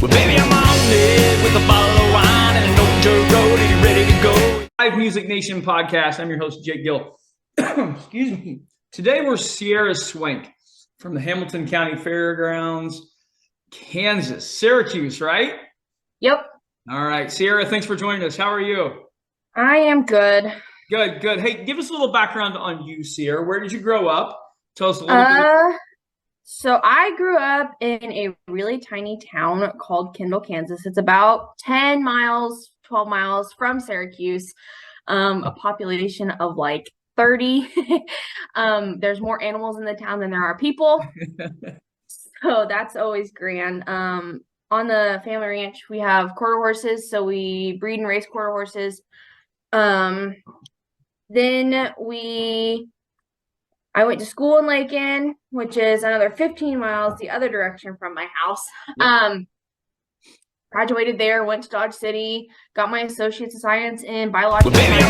Well, baby, I'm on it with a bottle of wine and an old dirt road. Are you ready to go? Live Music Nation podcast. I'm your host, Jake Gill. Excuse me. Today we're Sierra Swank from the Hamilton County Fairgrounds, Kansas, Syracuse, right? Yep. All right, Sierra, thanks for joining us. How are you? I am good. Good, good. Hey, give us a little background on you, Sierra. Where did you grow up? Tell us a little bit. So I grew up in a really tiny town called Kendall, Kansas. It's about 10 miles, 12 miles from Syracuse. A population of like 30. There's more animals in the town than there are people. So that's always grand. On the family ranch, we have quarter horses, so we breed and race quarter horses. Then I went to school in Lakin, which is another 15 miles the other direction from my house. Yep. Graduated there, went to Dodge City, got my associate's of science in biological science.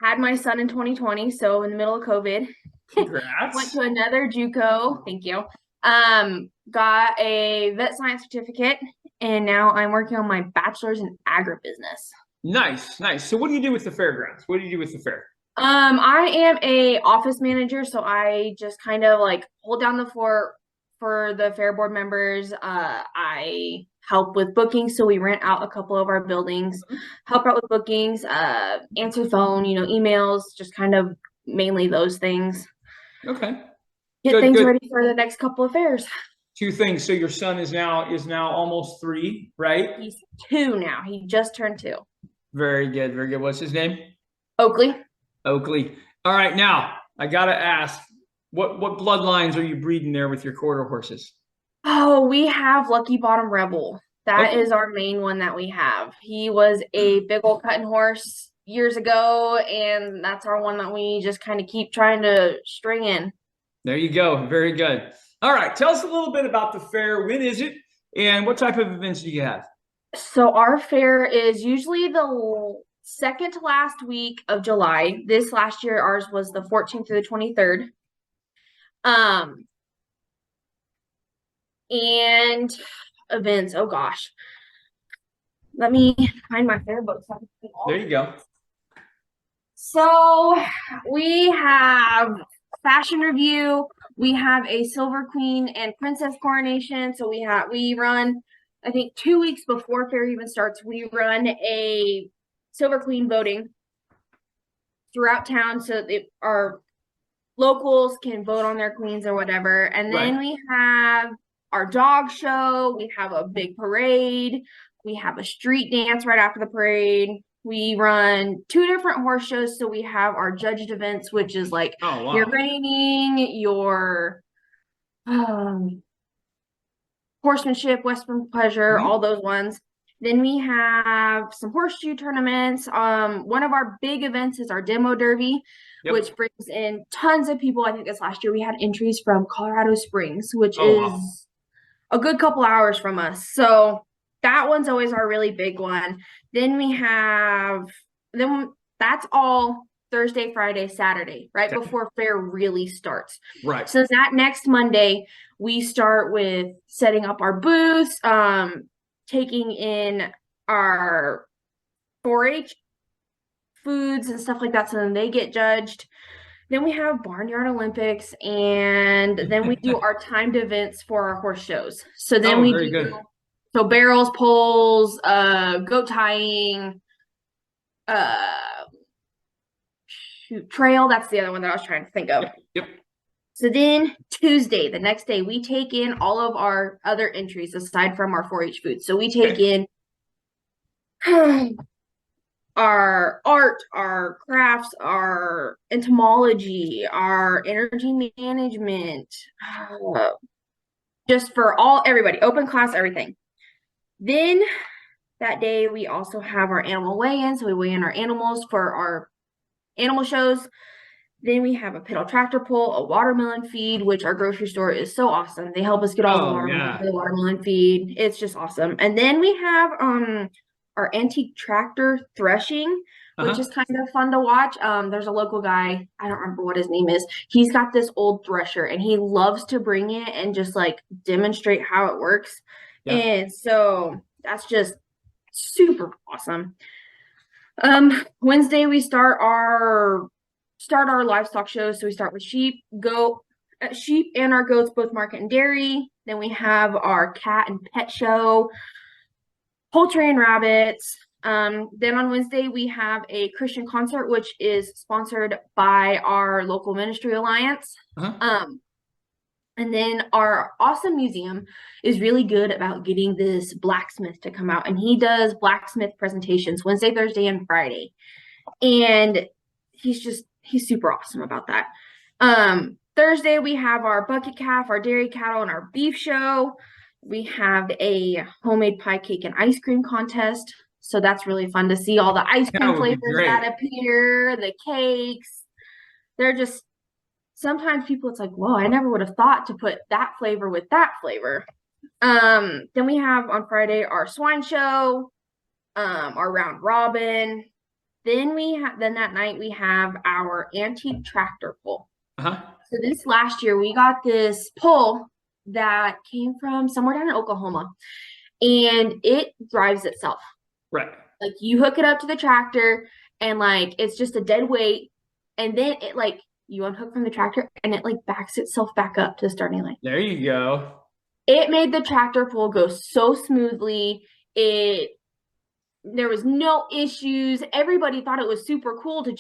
Had my son in 2020, so in the middle of COVID. Congrats. Went to another JUCO. Thank you. Got a vet science certificate, and now I'm working on my bachelor's in agribusiness. Nice, nice. So what do you do with the fairgrounds? What do you do with the fair? I am a office manager, so I just kind of like hold down the fort for the fair board members. I help with bookings, so we rent out a couple of our buildings, help out with bookings, answer phone, emails, just kind of mainly those things. Okay. Get things ready for the next couple of fairs. Two things. So your son is now almost 3, right? He's 2 now. He just turned 2. Very good, very good. What's his name? Oakley. Oakley. All right, now I gotta ask, what bloodlines are you breeding there with your quarter horses? Oh, we have Lucky Bottom Rebel. That is our main one that we have. He was a big old cutting horse years ago, and that's our one that we just kind of keep trying to string in. There you go. Very good. All right, tell us a little bit about the fair. When is it, and what type of events do you have? So our fair is usually the second to last week of July. This last year, ours was the 14th through the 23rd. And events, oh gosh. Let me find my fair book. There you go. So we have fashion review. We have a silver queen and princess coronation. So we run, I think 2 weeks before fair even starts, we run a silver queen voting throughout town so that our locals can vote on their queens or whatever. And then we have our dog show. We have a big parade. We have a street dance right after the parade. We run 2 different horse shows. So we have our judged events, which is like your reining, your horsemanship, Western pleasure, all those ones. Then we have some horseshoe tournaments. One of our big events is our demo derby, which brings in tons of people. I think this last year we had entries from Colorado Springs, which is a good couple hours from us. So that one's always our really big one. Then that's all Thursday, Friday, Saturday, right before fair really starts. Right. So that next Monday, we start with setting up our booths, taking in our 4-H foods and stuff like that, so then they get judged. Then we have Barnyard Olympics, and then we do our timed events for our horse shows. So then so barrels, poles, goat tying, trail. That's the other one that I was trying to think of. Yep. So then Tuesday, the next day, we take in all of our other entries aside from our 4-H foods. So we take in our art, our crafts, our entomology, our energy management, just for everybody, open class, everything. Then that day, we also have our animal weigh-in. So we weigh in our animals for our animal shows. Then we have a pedal tractor pull, a watermelon feed, which our grocery store is so awesome. They help us get all the watermelon for the watermelon feed. It's just awesome. And then we have our antique tractor threshing, which is kind of fun to watch. There's a local guy, I don't remember what his name is. He's got this old thresher and he loves to bring it and just like demonstrate how it works. Yeah. And so that's just super awesome. Wednesday we start our livestock shows. So we start with sheep, sheep and our goats, both market and dairy. Then we have our cat and pet show, poultry and rabbits. Then on Wednesday, we have a Christian concert, which is sponsored by our local ministry alliance. And then our awesome museum is really good about getting this blacksmith to come out. And he does blacksmith presentations Wednesday, Thursday, and Friday. And he's super awesome about that. Thursday, we have our bucket calf, our dairy cattle, and our beef show. We have a homemade pie cake and ice cream contest. So that's really fun to see all the ice cream flavors that appear, the cakes. They're just, sometimes people, it's like, whoa, I never would have thought to put that flavor with that flavor. Then we have on Friday our swine show, our round robin. Then that night we have our antique tractor pull. So this last year we got this pull that came from somewhere down in Oklahoma, and it drives itself. Right. Like you hook it up to the tractor and like it's just a dead weight, and then it like you unhook from the tractor and it like backs itself back up to the starting line. There you go. It made the tractor pull go so smoothly. There was no issues. Everybody thought it was super cool to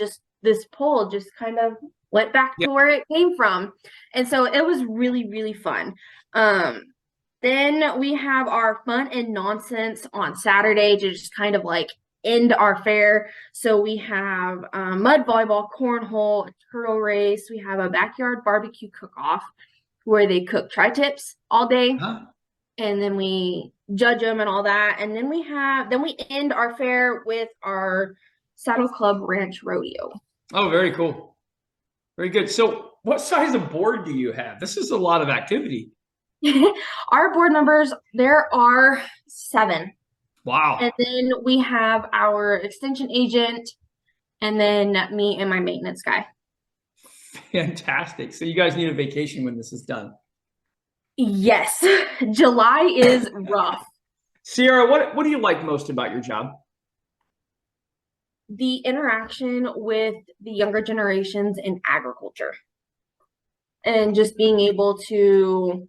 this pull just kind of went back to where it came from. And so it was really, really fun. Then we have our fun and nonsense on Saturday to just kind of like end our fair. So we have mud volleyball, cornhole, a turtle race. We have a backyard barbecue cook-off where they cook tri-tips all day. And then we judge them and all that. And then we end our fair with our Saddle Club Ranch Rodeo. Oh, very cool. Very good. So what size of board do you have? This is a lot of activity. Our board members, there are 7. Wow. And then we have our extension agent and then me and my maintenance guy. Fantastic. So you guys need a vacation when this is done. Yes. July is rough. Sierra, what do you like most about your job? The interaction with the younger generations in agriculture and just being able to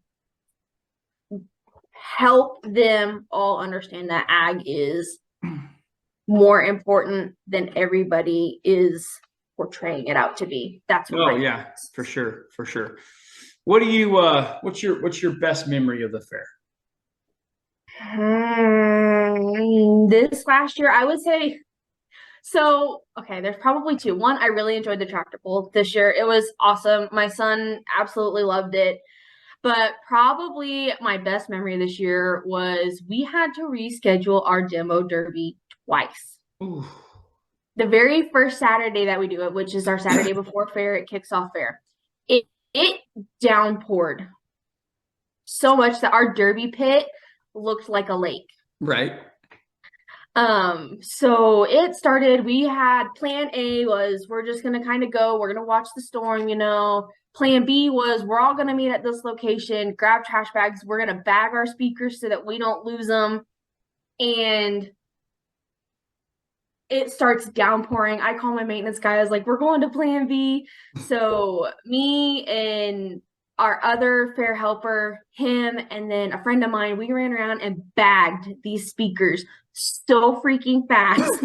help them all understand that ag is more important than everybody is portraying it out to be. That's what for sure. What do you what's your best memory of the fair? This last year, I would say, so, okay, there's probably 2. One, I really enjoyed the tractor pull this year. It was awesome. My son absolutely loved it. But probably my best memory this year was we had to reschedule our demo derby twice. Ooh. The very first Saturday that we do it, which is our Saturday before fair, it kicks off fair. It downpoured so much that our derby pit looked like a lake. Right. So it started, we had plan A was we're just going to kind of go, we're going to watch the storm, Plan B was we're all going to meet at this location, grab trash bags, we're going to bag our speakers so that we don't lose them. And it starts downpouring. I call my maintenance guy. I was like, we're going to plan B. So me and our other fair helper, him, and then a friend of mine, we ran around and bagged these speakers so freaking fast.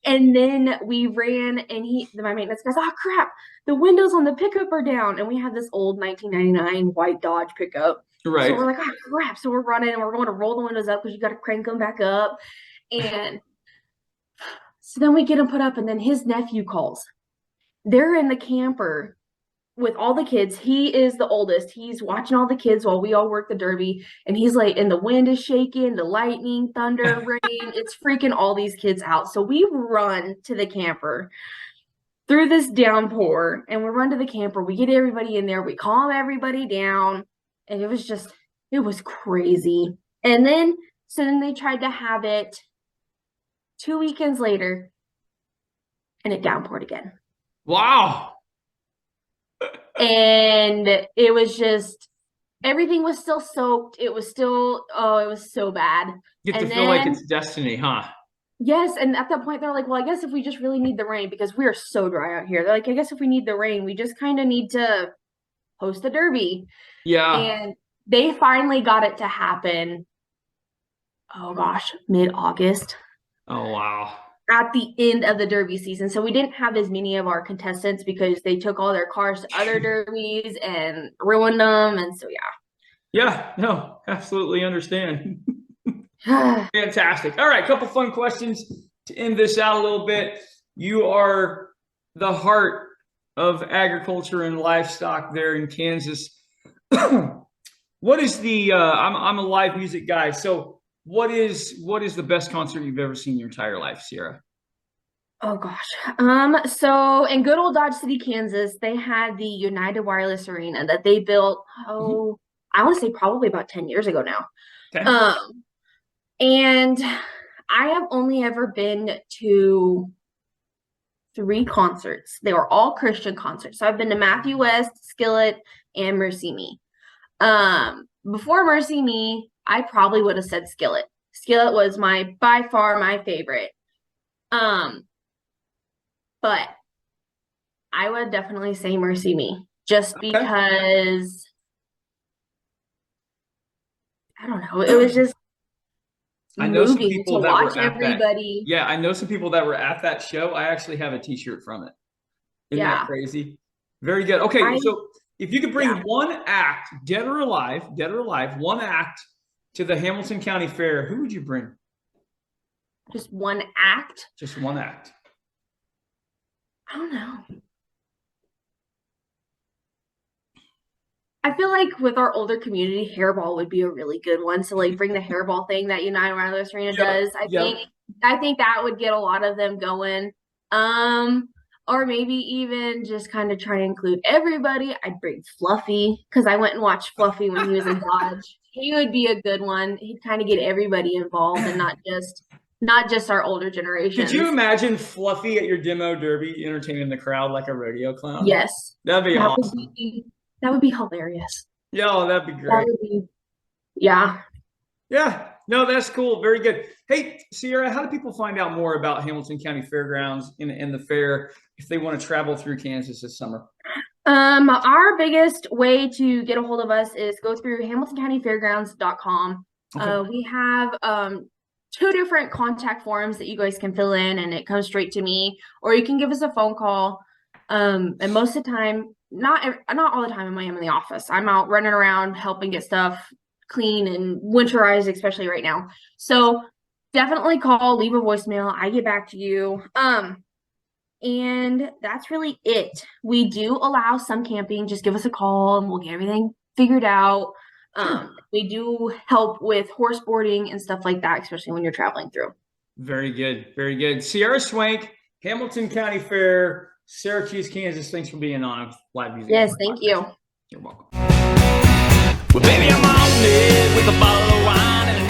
And then we ran and my maintenance guy's, oh crap, the windows on the pickup are down. And we had this old 1999 white Dodge pickup. Right. So we're like, oh crap. So we're running and we're going to roll the windows up because you got to crank them back up. And so then we get him put up and then his nephew calls. They're in the camper with all the kids. He is the oldest. He's watching all the kids while we all work the derby. And he's like, and the wind is shaking, the lightning, thunder, rain. It's freaking all these kids out. So we run to the camper through this downpour and we run to the camper. We get everybody in there. We calm everybody down. And it was crazy. And then, so then they tried to have it 2 weekends later. and it downpoured again. Wow. And it was just, everything was still soaked. It was still, it was so bad. You get And to feel like then, it's destiny, huh? yes, and at that point they're like, well, I guess if we just really need the rain, because we are so dry out here. They're like, I guess if we need the rain, we just kind of need to host the Derby. Yeah. And they finally got it to happen. Oh gosh, mid-August. Oh, wow. At the end of the Derby season. So we didn't have as many of our contestants because they took all their cars to other derbies and ruined them. And so, Yeah, no, absolutely understand. yeah. Fantastic. All right, couple fun questions to end this out a little bit. You are the heart of agriculture and livestock there in Kansas. What is the I'm a live music guy, so what is the best concert you've ever seen in your entire life, Sierra? Oh gosh. So in good old Dodge City, Kansas, they had the United Wireless Arena that they built, I want to say probably about 10 years ago now. Okay. And I have only ever been to 3 concerts. They were all Christian concerts. So I've been to Matthew West, Skillet, and Mercy Me. Before Mercy Me, I probably would have said Skillet. Skillet was by far my favorite. But I would definitely say Mercy Me, just because I don't know, it was just I know some moving people to that watch were at everybody. that. Yeah, I know some people that were at that show. I actually have a t-shirt from it. Isn't that crazy? Very good. Okay, so if you could bring one act, dead or alive, one act to the Hamilton County Fair, who would you bring? Just one act? Just one act. I don't know. I feel like with our older community, hairball would be a really good one. So like bring the hairball thing that United Wireless Arena does. I think that would get a lot of them going. Or maybe even just kind of try to include everybody. I'd bring Fluffy because I went and watched Fluffy when he was in Dodge. He would be a good one. He'd kind of get everybody involved and not just our older generation. Could you imagine Fluffy at your demo derby entertaining the crowd like a rodeo clown? Yes. That'd be awesome. That would be hilarious. Yeah, that'd be great. That would be, yeah. Yeah. No, that's cool. Very good. Hey, Sierra, how do people find out more about Hamilton County Fairgrounds and the fair if they want to travel through Kansas this summer? Our biggest way to get a hold of us is go through hamiltoncountyfairgrounds.com. Okay. We have 2 different contact forms that you guys can fill in, and it comes straight to me, or you can give us a phone call. And most of the time, not all the time, I am in the office. I'm out running around helping get stuff clean and winterized, especially right now. So definitely call, leave a voicemail. I get back to you. And that's really it. We do allow some camping. Just give us a call and we'll get everything figured out. We do help with horse boarding and stuff like that, especially when you're traveling through. Very good. Very good. Sierra Swank, Hamilton County Fair, Syracuse, Kansas. Thanks for being on Live Music. Yes, thank you. You're welcome. Well, baby, I'm on it with a bottle of wine and